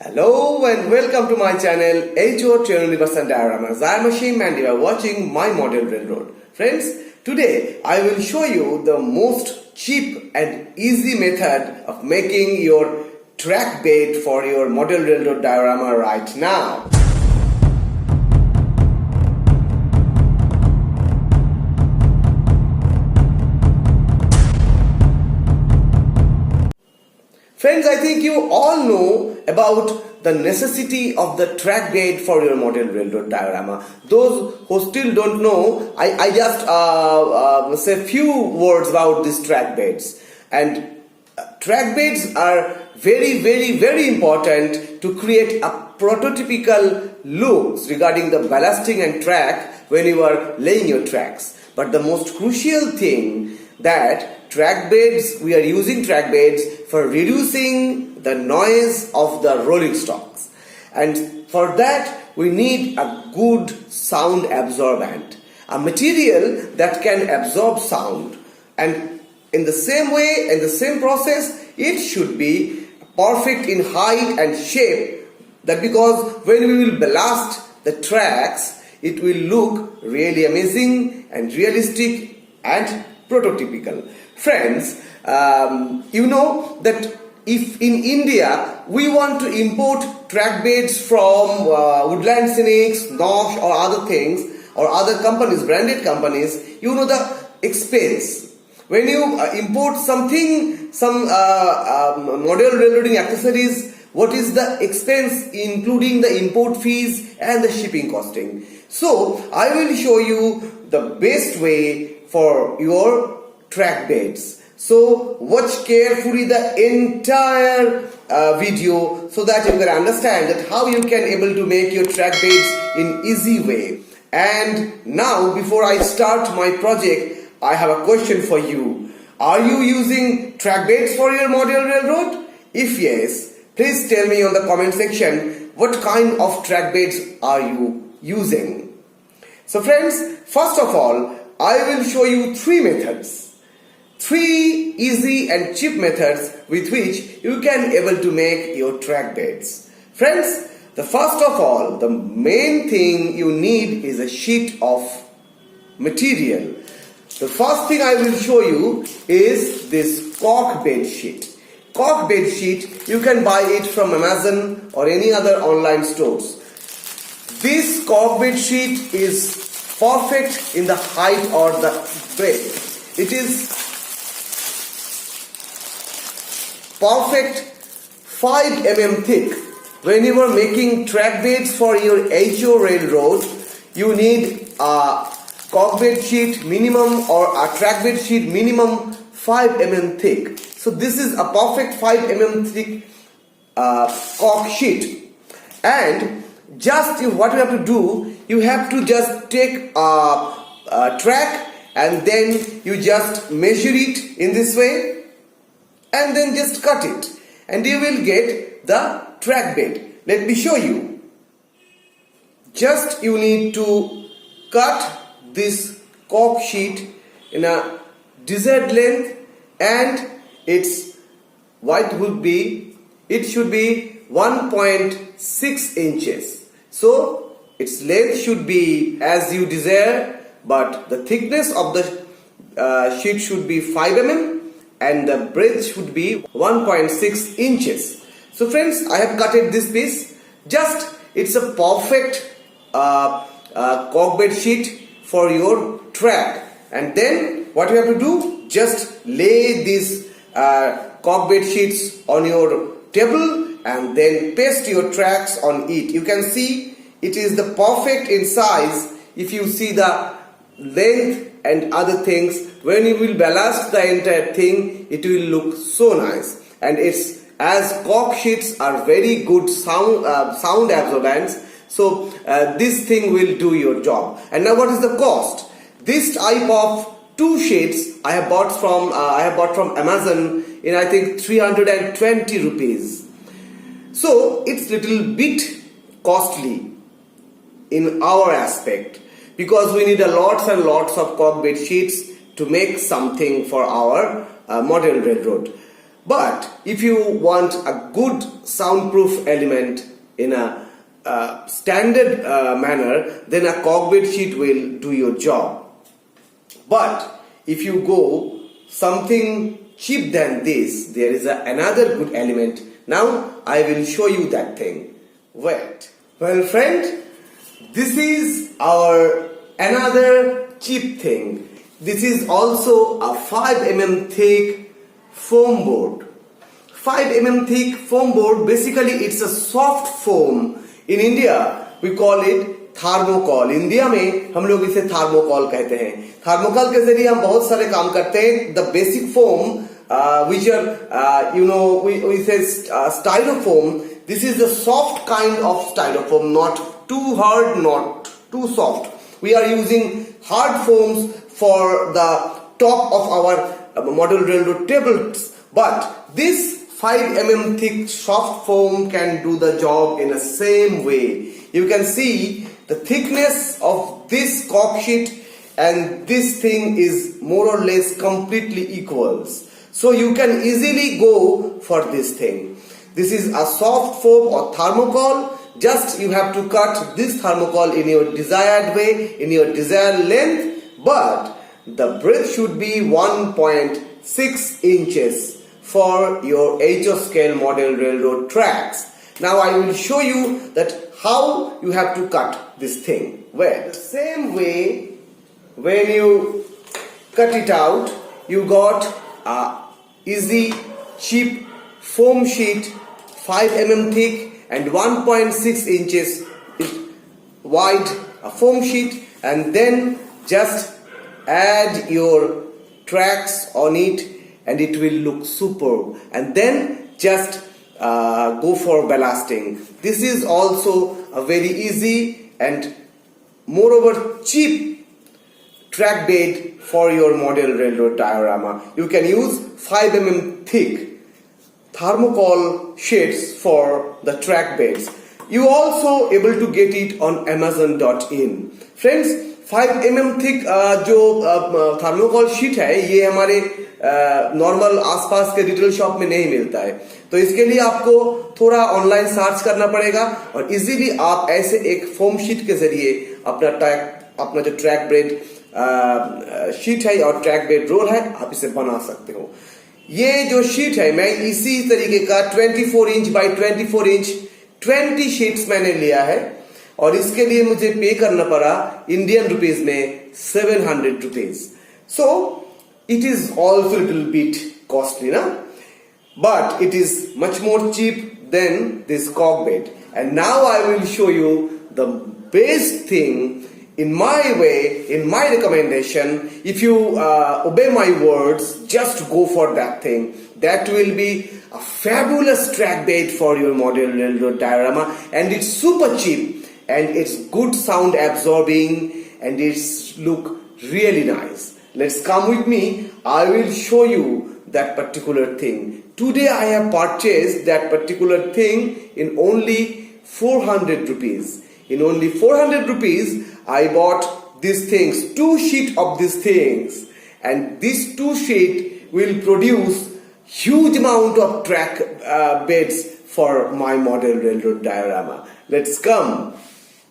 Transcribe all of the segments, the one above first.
Hello and welcome to my channel HO Universe and Dioramas. I am Ashim and you are watching my model railroad. Friends, today I will show you the most cheap and easy method of making your track bed for your model railroad diorama right now. Friends, I think you all know about the necessity of the track bed for your model railroad diorama. Those who still don't know, I just say few words about these track beds. And track beds are very important to create a prototypical looks regarding the ballasting and track when you are laying your tracks. But the most crucial thing that we are using track beds for reducing the noise of the rolling stocks, and for that we need a good sound absorbent, a material that can absorb sound, and in the same way, in the same process, it should be perfect in height and shape, that because when we will ballast the tracks, it will look really amazing and realistic and prototypical. Friends, you know that if in India we want to import track beds from Woodland Scenics, Nosh or other things or other companies, branded companies, you know the expense. When you import something, some model railroading accessories, what is the expense including the import fees and the shipping costing? So I will show you the best way for your track beds. So watch carefully the entire video so that you can understand that how you can able to make your track beds in easy way. And now before I start my project, I have a question for you. Are you using track beds for your model railroad? If yes, please tell me on the comment section what kind of track beds are you using. So friends, first of all, I will show you three methods. Three easy and cheap methods with which you can able to make your track beds. Friends, the first of all, the main thing you need is a sheet of material. The first thing I will show you is this cork bed sheet. Cork bed sheet, you can buy it from Amazon or any other online stores. This cork bed sheet is perfect in the height or the breadth. It is perfect 5 mm thick. When you are making track beds for your HO railroad, you need a cork bed sheet minimum or a track bed sheet minimum 5 mm thick. So this is a perfect 5 mm thick cork sheet. And just what you have to do, you have to just take a track and then you just measure it in this way and then just cut it and you will get the track bed. Let me show you. Just you need to cut this cork sheet in a desired length, and its width would be, it should be 1.6 inches. So its length should be as you desire, but the thickness of the sheet should be 5 mm and the breadth should be 1.6 inches. So friends, I have cutted this piece. Just it's a perfect cork bed sheet for your track. And then what you have to do, just lay these cork bed sheets on your table and then paste your tracks on it. You can see it is the perfect in size. If you see the length and other things, when you will ballast the entire thing, it will look so nice. And it's, as cork sheets are very good sound absorbents, so this thing will do your job. And now what is the cost? This type of two sheets I have bought from Amazon in I think 320 rupees. So it's little bit costly in our aspect, because we need a lots and lots of cork bed sheets to make something for our model railroad. But if you want a good soundproof element in a standard manner, then a cork bed sheet will do your job. But if you go something cheap than this, there is another good element. Now I will show you that thing. Wait. Well, friend, this is our another cheap thing. This is also a 5 mm thick foam board. 5 mm thick foam board, basically it's a soft foam. In India we call it thermocol. India में हम लोग इसे thermocol कहते हैं. Thermocol के जरिए हम बहुत सारे काम करते हैं. The basic foam which are we say styrofoam. This is the soft kind of styrofoam, not too hard, not too soft. We are using hard foams for the top of our model railroad tables, but this 5 mm thick soft foam can do the job in the same way. You can see the thickness of this cork sheet and this thing is more or less completely equals. So you can easily go for this thing. This is a soft foam or thermocol. Just you have to cut this thermocol in your desired way, in your desired length, but the breadth should be 1.6 inches for your HO scale model railroad tracks. Now I will show you that how you have to cut this thing. Well, the same way when you cut it out, you got a easy cheap foam sheet 5 mm thick and 1.6 inches wide a foam sheet, and then just add your tracks on it and it will look superb, and then just go for ballasting. This is also a very easy and moreover cheap track bed for your model railroad diorama. You can use 5 mm thick thermocol sheets for the track beds. You also able to get it on amazon.in. Friends, 5 mm thick जो thermocol sheet है, ये हमारे normal आसपास के retail shop में नहीं मिलता है, तो इसके लिए आपको थोड़ा ऑनलाइन सर्च करना पड़ेगा और इजीली आप ऐसे एक फोम शीट के जरिए अपना जो ट्रैक बेड शीट है और ट्रैक बेड रोल है, आप इसे बना सकते हो. ये जो शीट है, मैं इसी तरीके का 24 इंच बाय 24 इंच 20 शीट्स मैंने लिया है और इसके लिए मुझे पे करना पड़ा इंडियन रुपीज में 700 rupees. So it is also little bit costly ना, but it is much more cheap than this cork bed. And now I will show you the best thing in my way, in my recommendation. If you obey my words, just go for that thing. That will be a fabulous track bed for your model railroad diorama, and it's super cheap and it's good sound absorbing and it's look really nice. Let's come with me. I will show you that particular thing. Today I have purchased that particular thing in only 400 rupees. In only 400 rupees I bought these things, 2 sheet of these things, and this 2 sheet will produce huge amount of track beds for my model railroad diorama. Let's come.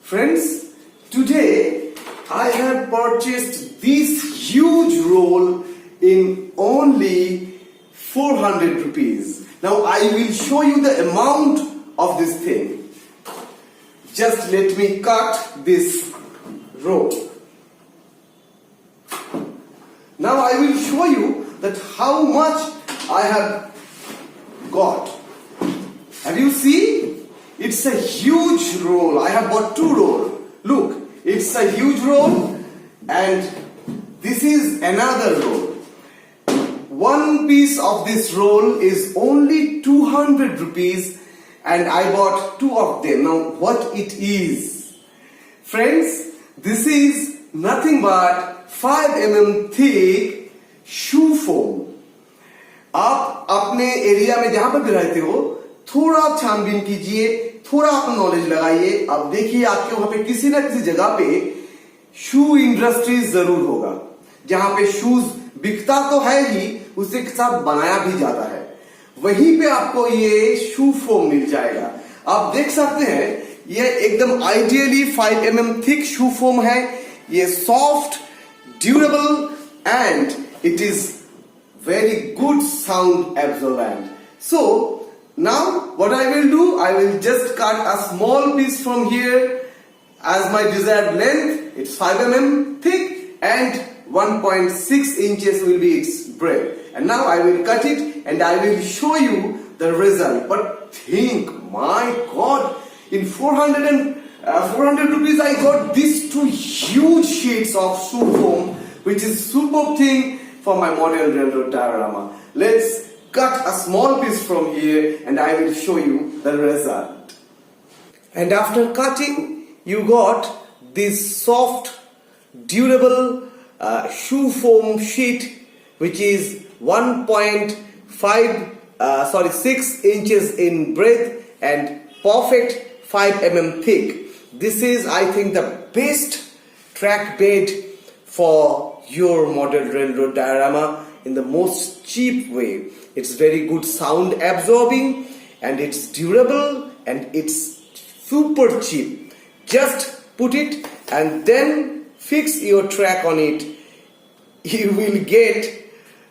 Friends, today I have purchased this huge roll in only 400 rupees. Now I will show you the amount of this thing. Just let me cut this roll. Now I will show you that how much I have got. Have you seen? It's a huge roll. I have bought 2 rolls. Look, it's a huge roll and this is another roll. One piece of this roll is only 200 rupees and I bought 2 of them. Now what it is? Friends, this is nothing but 5 mm thick shoe foam. आप अपने area में जहां पर भी रहते हो थोड़ा आप छानबीन कीजिए, थोड़ा आप नॉलेज लगाइए. अब देखिए आपके वहां पे किसी ना किसी जगह पे शू इंडस्ट्रीज जरूर होगा जहां पे शूज बिकता तो है ही, उसके साथ बनाया भी जाता है. वहीं पे आपको ये शू फोम मिल जाएगा। आप देख सकते हैं ये एकदम आइडियली 5 mm थिक शू फोम है। ये soft, durable and it is very good sound absorbent. So now what I will do, I will just cut a small piece from here as my desired length. It's 5 mm thick and 1.6 inches will be its breadth. And now I will cut it and I will show you the result. But think, my God, in 400 rupees I got these two huge sheets of shoe foam, which is superb thing for my model railroad diorama. Let's cut a small piece from here and I will show you the result. And after cutting, you got this soft, durable shoe foam sheet, which is 6 inches in breadth and perfect 5 mm thick. This is, I think, the best track bed for your model railroad diorama in the most cheap way. It's very good sound absorbing and it's durable and it's super cheap. Just put it and then fix your track on it. You will get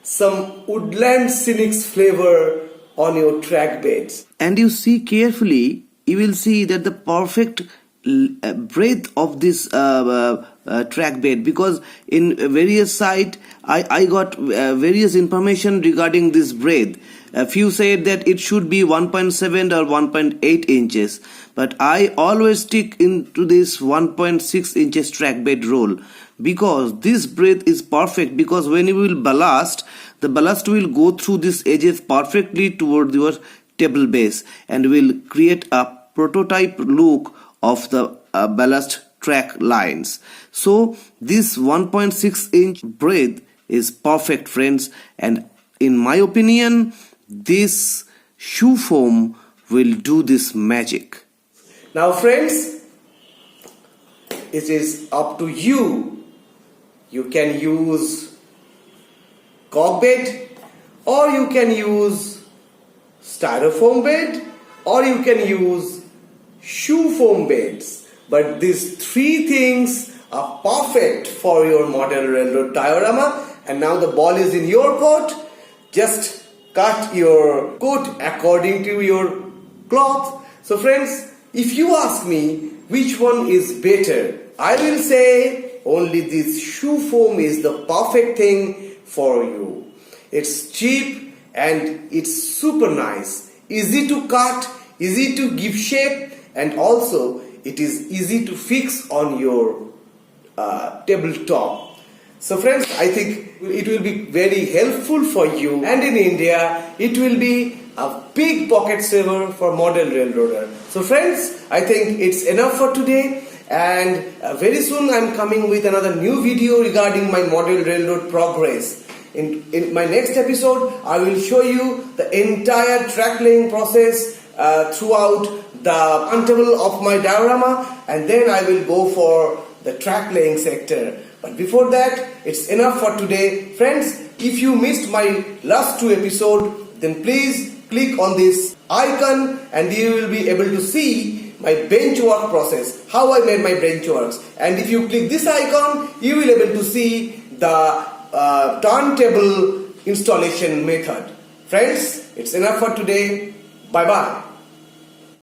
some woodland scenic flavor on your track beds. And you see carefully, you will see that the perfect breadth of this track bed, because in various site I got various information regarding this breadth. A few said that it should be 1.7 or 1.8 inches, but I always stick into this 1.6 inches track bed roll, because this breadth is perfect, because when you will ballast, the ballast will go through these edges perfectly toward your table base and will create a prototype look of the ballast track lines. So this 1.6 inch breadth is perfect, friends, and in my opinion this shoe foam will do this magic. Now friends, it is up to you. You can use cork bed, or you can use styrofoam bed, or you can use shoe foam beds. But these three things are perfect for your model railroad diorama. And now the ball is in your court. Just cut your coat according to your cloth. So friends, if you ask me which one is better, I will say only this shoe foam is the perfect thing for you. It's cheap and it's super nice. Easy to cut, easy to give shape, and also it is easy to fix on your tabletop. So friends, I think it will be very helpful for you, and in India it will be a big pocket saver for model railroader. So friends, I think it's enough for today, and very soon I'm coming with another new video regarding my model railroad progress. In my next episode, I will show you the entire track laying process throughout the turntable of my diorama, and then I will go for the track laying sector. But before that, it's enough for today. Friends, if you missed my last 2 episodes, then please click on this icon and you will be able to see my bench work process, how I made my bench works. And if you click this icon, you will be able to see the turntable installation method. Friends, it's enough for today. Bye bye.